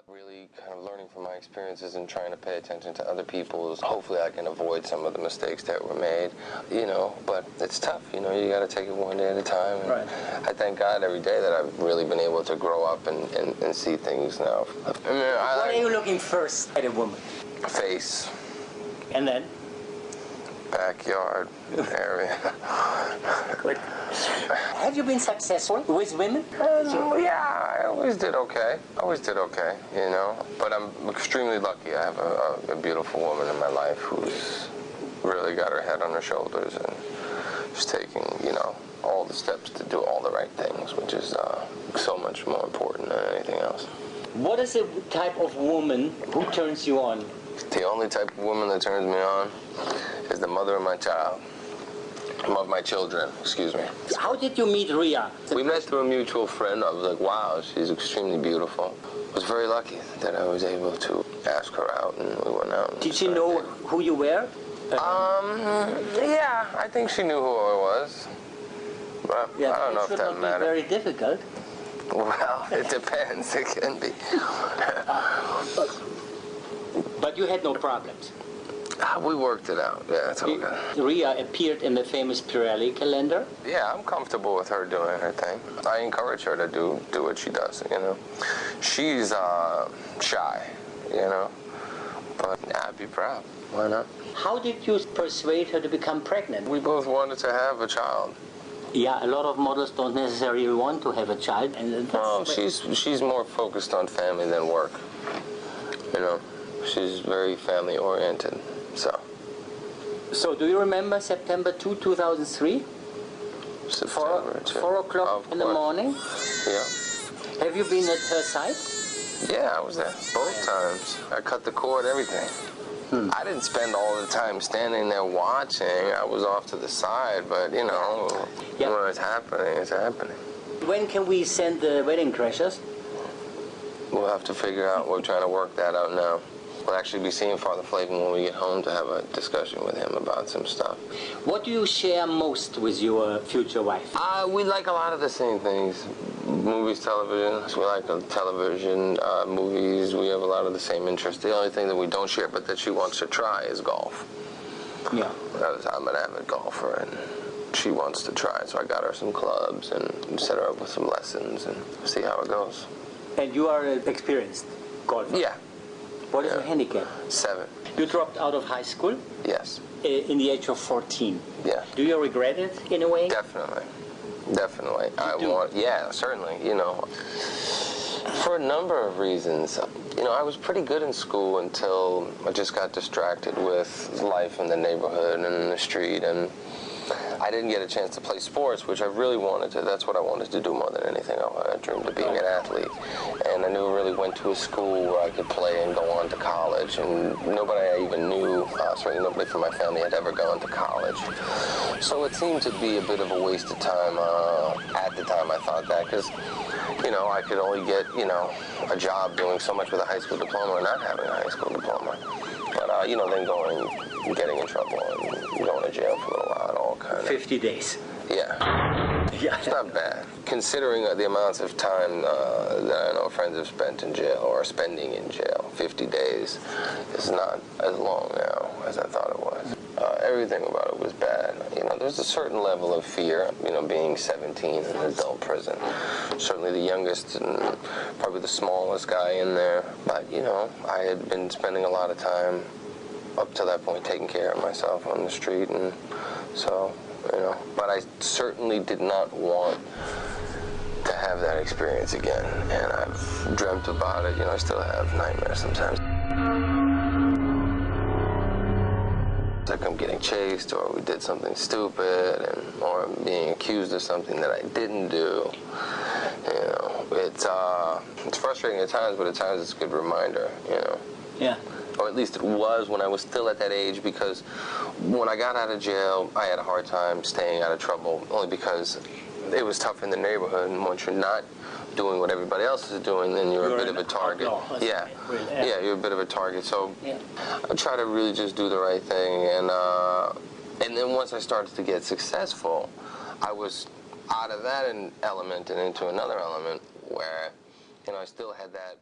Really kind of learning from my experiences and trying to pay attention to other people's. Hopefully I can avoid some of the mistakes that were made, you know, but it's tough, you know, you got to take it one day at a time. And right. I thank God every day that I've really been able to grow up and see things now. I mean, what are you looking first at a woman? Face. And then? Backyard area. Good. Have you been successful with women? Yeah, I always did okay. You know. But I'm extremely lucky. I have a beautiful woman in my life who's really got her head on her shoulders and is taking, you know, all the steps to do all the right things, which is so much more important than anything else. What is the type of woman who turns you on? The only type of woman that turns me on is the mother of my child. Of my children, excuse me. How did you meet Ria? We met through a mutual friend. I was like, wow, she's extremely beautiful. I was very lucky that I was able to ask her out, and we went out. Did she know who you were? Yeah, I think she knew who I was. But yeah, I don't know if that mattered. Very difficult. Well, it depends. It can be. But you had no problems. We worked it out. Yeah, it's okay. Ria appeared in the famous Pirelli calendar. Yeah, I'm comfortable with her doing her thing. I encourage her to do what she does, you know. She's shy, you know, but yeah, I'd be proud. Why not? How did you persuade her to become pregnant? We both wanted to have a child. Yeah, a lot of models don't necessarily want to have a child. And well, she's more focused on family than work, you know. She's very family oriented. So do you remember September 2, 2003? September 2. 4 o'clock in the morning? Yeah. Have you been at her side? Yeah, I was there both times. I cut the cord, everything. I didn't spend all the time standing there watching. I was off to the side, but you know, when it's happening, it's happening. When can we send the wedding crashers? We'll have to figure out. We're trying to work that out now. We'll actually be seeing Father Flavin when we get home to have a discussion with him about some stuff. What do you share most with your future wife? We like a lot of the same things. Movies, television. We like television, movies. We have a lot of the same interests. The only thing that we don't share, but that she wants to try, is golf. Yeah. I'm an avid golfer, and she wants to try. So I got her some clubs and set her up with some lessons and see how it goes. And you are an experienced golfer? Yeah. What is your handicap? 7. You dropped out of high school? Yes. In the age of 14? Yeah. Do you regret it in a way? Definitely. Yeah, certainly, you know. For a number of reasons. You know, I was pretty good in school until I just got distracted with life in the neighborhood and in the street, and I didn't get a chance to play sports, which I really wanted to. That's what I wanted to do more than anything. I dreamed of being an athlete. And I never really went to a school where I could play and go on to college. And nobody I even knew, certainly nobody from my family, had ever gone to college. So it seemed to be a bit of a waste of time. At the time, I thought that, because, you know, I could only get, you know, a job doing so much with a high school diploma or not having a high school diploma. But, you know, then getting in trouble and going to jail for a little while and all kind of. 50 days. Yeah. Yeah. It's not bad. Considering the amounts of time that I know friends have spent in jail or are spending in jail, 50 days is not as long now as I thought it was. Everything about it was bad. You know, there's a certain level of fear, you know, being 17 in an adult prison. Certainly the youngest and probably the smallest guy in there. But, you know, I had been spending a lot of time up to that point taking care of myself on the street, and so, you know, but I certainly did not want to have that experience again, and I've dreamt about it. You know, I still have nightmares sometimes. It's like I'm getting chased, or we did something stupid, or I'm being accused of something that I didn't do. You know, it's frustrating at times, but at times it's a good reminder, you know. Yeah. Or at least it was when I was still at that age, because when I got out of jail, I had a hard time staying out of trouble, only because it was tough in the neighborhood, and once you're not doing what everybody else is doing, then you're a bit of a target. Yeah, you're a bit of a target. So I try to really just do the right thing, and then once I started to get successful, I was out of that element and into another element where, you know, I still had that